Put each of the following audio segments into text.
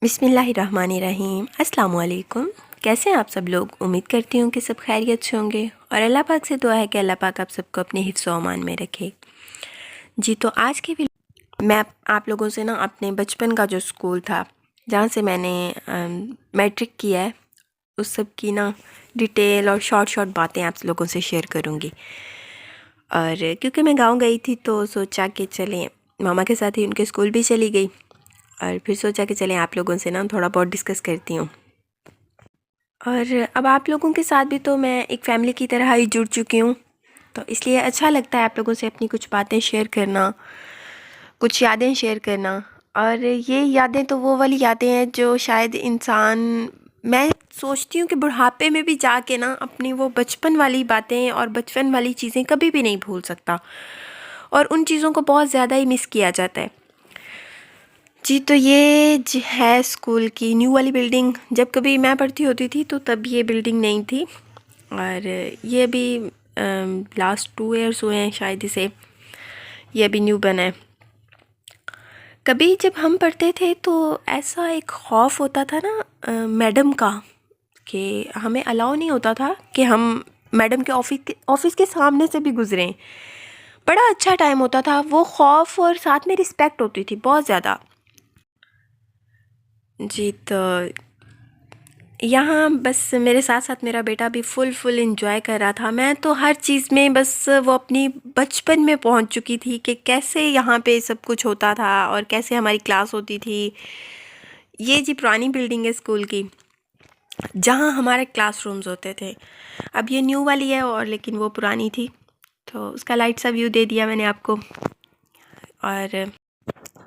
बिस्मिल्लाहिर्रहमानिर्रहीम। अस्सलाम वालेकुम। कैसे हैं आप सब लोग? उम्मीद करती हूँ कि सब खैरियत से होंगे और अल्लाह पाक से दुआ है कि अल्लाह पाक आप सबको अपने हिफ्ज़ व अमान में रखे। जी, तो आज की भी मैं आप लोगों से ना अपने बचपन का जो स्कूल था जहाँ से मैंने मैट्रिक किया है उस सब की ना डिटेल और शॉर्ट शॉर्ट बातें आप लोगों से शेयर करूँगी। और क्योंकि मैं गाँव गई थी तो सोचा कि चलें मामा के साथ ही उनके स्कूल भी चली गई और फिर सोचा कि चलें आप लोगों से ना थोड़ा बहुत डिस्कस करती हूँ। और अब आप लोगों के साथ भी तो मैं एक फ़ैमिली की तरह ही जुड़ चुकी हूँ, तो इसलिए अच्छा लगता है आप लोगों से अपनी कुछ बातें शेयर करना, कुछ यादें शेयर करना। और ये यादें तो वो वाली यादें हैं जो शायद इंसान, मैं सोचती हूँ कि बुढ़ापे में भी जाके ना अपनी वो बचपन वाली बातें और बचपन वाली चीज़ें कभी भी नहीं भूल सकता और उन चीज़ों को बहुत ज़्यादा ही मिस किया जाता है। जी, तो ये है स्कूल की न्यू वाली बिल्डिंग। जब कभी मैं पढ़ती होती थी तो तब ये बिल्डिंग नहीं थी और ये अभी लास्ट 2 ईयर्स हुए हैं शायद इसे, ये अभी न्यू बना है। कभी जब हम पढ़ते थे तो ऐसा एक खौफ होता था ना मैडम का, कि हमें अलाउ नहीं होता था कि हम मैडम के ऑफिस के सामने से भी गुजरें। बड़ा अच्छा टाइम होता था वो, खौफ और साथ में रिस्पेक्ट होती थी बहुत ज़्यादा। जी, तो यहाँ बस मेरे साथ साथ मेरा बेटा भी फुल एंजॉय कर रहा था। मैं तो हर चीज़ में बस वो अपनी बचपन में पहुँच चुकी थी कि कैसे यहाँ पे सब कुछ होता था और कैसे हमारी क्लास होती थी। ये जी पुरानी बिल्डिंग है स्कूल की जहाँ हमारे क्लासरूम्स होते थे। अब ये न्यू वाली है और लेकिन वो पुरानी थी, तो उसका लाइट सा व्यू दे दिया मैंने आपको। और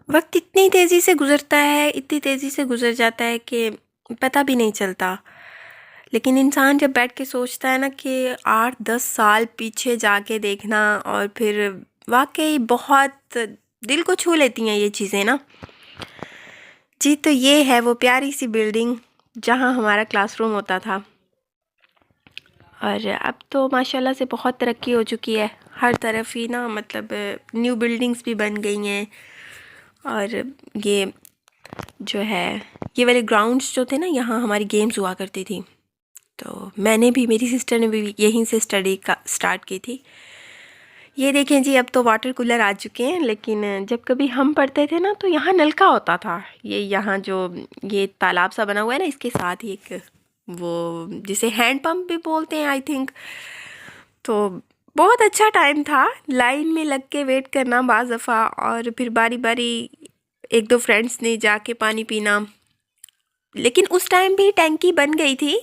वक्त इतनी तेज़ी से गुज़रता है, इतनी तेज़ी से गुज़र जाता है कि पता भी नहीं चलता। लेकिन इंसान जब बैठ के सोचता है ना कि 8-10 साल पीछे जाके देखना, और फिर वाकई बहुत दिल को छू लेती हैं ये चीज़ें ना। जी, तो ये है वो प्यारी सी बिल्डिंग जहाँ हमारा क्लासरूम होता था। और अब तो माशाल्लाह से बहुत तरक्की हो चुकी है हर तरफ ही ना, मतलब न्यू बिल्डिंग्स भी बन गई हैं। और ये जो है, ये वाले ग्राउंड्स जो थे ना, यहाँ हमारी गेम्स हुआ करती थी। तो मैंने भी, मेरी सिस्टर ने भी यहीं से स्टडी का स्टार्ट की थी। ये देखें जी, अब तो वाटर कूलर आ चुके हैं, लेकिन जब कभी हम पढ़ते थे ना तो यहाँ नलका होता था। ये यहाँ जो ये तालाब सा बना हुआ है ना, इसके साथ ही एक वो जिसे हैंड पंप भी बोलते हैं आई थिंक। तो बहुत अच्छा टाइम था, लाइन में लग के वेट करना बाज़ दफ़ा, और फिर बारी बारी एक दो फ्रेंड्स ने जाके पानी पीना। लेकिन उस टाइम भी टैंकी बन गई थी,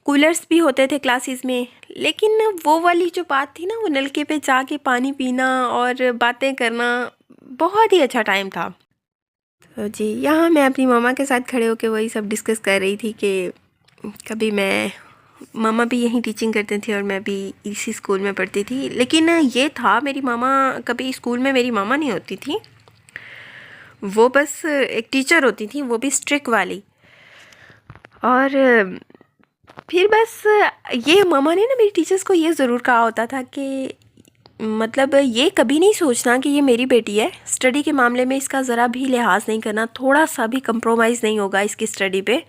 कूलर्स भी होते थे क्लासेस में, लेकिन वो वाली जो बात थी ना, वो नलके पे जाके पानी पीना और बातें करना, बहुत ही अच्छा टाइम था। तो जी, यहाँ मैं अपनी मामा के साथ खड़े होकर वही सब डिस्कस कर रही थी कि कभी मैं, मामा भी यहीं टीचिंग करते थे और मैं भी इसी स्कूल में पढ़ती थी। लेकिन ये था, मेरी मामा कभी स्कूल में मेरी मामा नहीं होती थी, वो बस एक टीचर होती थी, वो भी स्ट्रिक्ट वाली। और फिर बस ये मामा ने ना मेरी टीचर्स को ये ज़रूर कहा होता था कि मतलब ये कभी नहीं सोचना कि ये मेरी बेटी है, स्टडी के मामले में इसका ज़रा भी लिहाज नहीं करना, थोड़ा सा भी कंप्रोमाइज़ नहीं होगा इसकी स्टडी पे।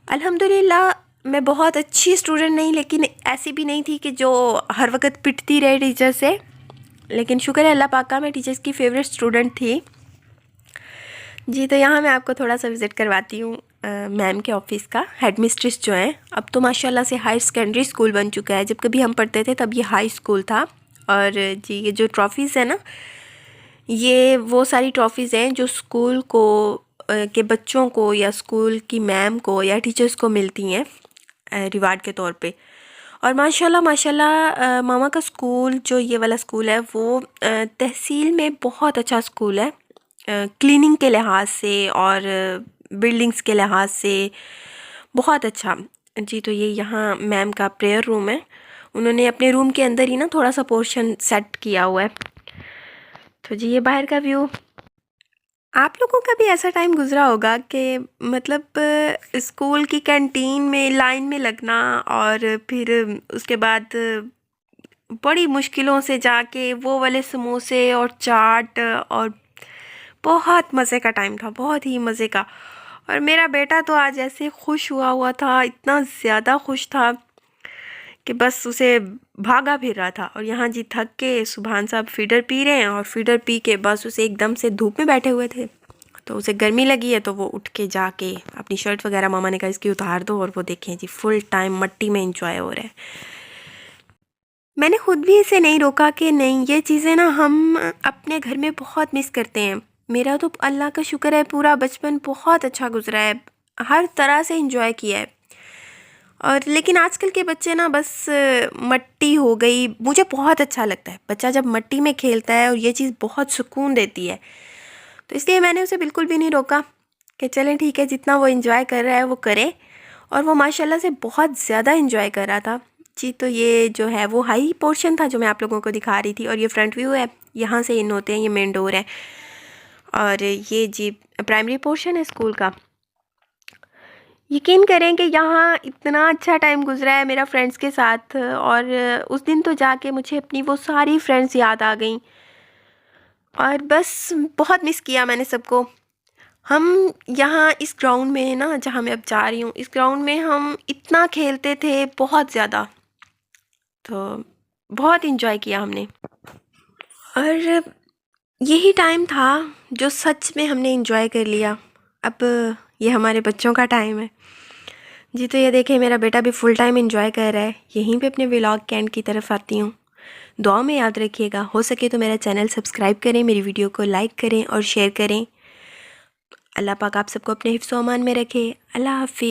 अल्हम्दुलिल्लाह मैं बहुत अच्छी स्टूडेंट नहीं, लेकिन ऐसी भी नहीं थी कि जो हर वक्त पिटती रहे टीचर से। लेकिन शुक्र है अल्लाह पाक का, मैं टीचर्स की फ़ेवरेट स्टूडेंट थी। जी, तो यहाँ मैं आपको थोड़ा सा विज़िट करवाती हूँ मैम के ऑफ़िस का। हेड मिस्ट्रेस जो हैं, अब तो माशाल्लाह से हाई सेकेंडरी स्कूल बन चुका है, जब कभी हम पढ़ते थे तब ये हाई स्कूल था। और जी, ये जो ट्रॉफ़ीज़ है ना, ये वो सारी ट्रॉफ़ीज़ हैं जो स्कूल को के बच्चों को या स्कूल की मैम को या टीचर्स को मिलती हैं रिवार्ड के तौर पे। और माशाल्लाह माशाल्लाह मामा का स्कूल, जो ये वाला स्कूल है, वो तहसील में बहुत अच्छा स्कूल है, क्लीनिंग के लिहाज से और बिल्डिंग्स के लिहाज से बहुत अच्छा। जी, तो ये यहाँ मैम का प्रेयर रूम है, उन्होंने अपने रूम के अंदर ही ना थोड़ा सा पोर्शन सेट किया हुआ है। तो जी, ये बाहर का व्यू। आप लोगों का भी ऐसा टाइम गुजरा होगा कि मतलब स्कूल की कैंटीन में लाइन में लगना और फिर उसके बाद बड़ी मुश्किलों से जाके वो वाले समोसे और चाट, और बहुत मज़े का टाइम था, बहुत ही मज़े का। और मेरा बेटा तो आज ऐसे खुश हुआ था, इतना ज़्यादा खुश था कि बस उसे भागा फिर रहा था। और यहाँ जी थक के सुभान साहब फीडर पी रहे हैं, और फीडर पी के बस उसे एकदम से धूप में बैठे हुए थे, तो उसे गर्मी लगी है, तो वो उठ के जाके अपनी शर्ट वगैरह मामा ने कहा इसकी उतार दो, और वो देखें जी फुल टाइम मट्टी में इंजॉय हो रहा है। मैंने खुद भी इसे नहीं रोका कि नहीं, ये चीज़ें ना हम अपने घर में बहुत मिस करते हैं। मेरा तो अल्लाह का शुक्र है पूरा बचपन बहुत अच्छा गुजरा है, हर तरह से इंजॉय किया है। और लेकिन आजकल के बच्चे ना बस मट्टी हो गई, मुझे बहुत अच्छा लगता है बच्चा जब मट्टी में खेलता है, और ये चीज़ बहुत सुकून देती है। तो इसलिए मैंने उसे बिल्कुल भी नहीं रोका कि चलें ठीक है, जितना वो एंजॉय कर रहा है वो करे। और वो माशाल्लाह से बहुत ज़्यादा एंजॉय कर रहा था जी। तो ये जो है वो हाई पोर्शन था जो मैं आप लोगों को दिखा रही थी, और ये फ्रंट व्यू है, यहाँ से इन होते हैं, ये मेन डोर है। और ये जी प्राइमरी पोर्शन है स्कूल का। यकीन करें कि यहाँ इतना अच्छा टाइम गुजरा है मेरा फ्रेंड्स के साथ, और उस दिन तो जाके मुझे अपनी वो सारी फ्रेंड्स याद आ गई, और बस बहुत मिस किया मैंने सबको। हम यहाँ इस ग्राउंड में ना, जहाँ मैं अब जा रही हूँ, इस ग्राउंड में हम इतना खेलते थे, बहुत ज़्यादा, तो बहुत इन्जॉय किया हमने। और यही टाइम था जो सच में हमने इन्जॉय कर लिया। अब ये हमारे बच्चों का टाइम है जी। तो ये देखें मेरा बेटा भी फुल टाइम एंजॉय कर रहा है। यहीं पे अपने व्लॉग के एंड की तरफ आती हूँ। दुआ में याद रखिएगा, हो सके तो मेरा चैनल सब्सक्राइब करें, मेरी वीडियो को लाइक करें और शेयर करें। अल्लाह पाक आप सबको अपने हिफ्ज़-ओ-अमान में रखे। अल्लाह हाफ़िज़।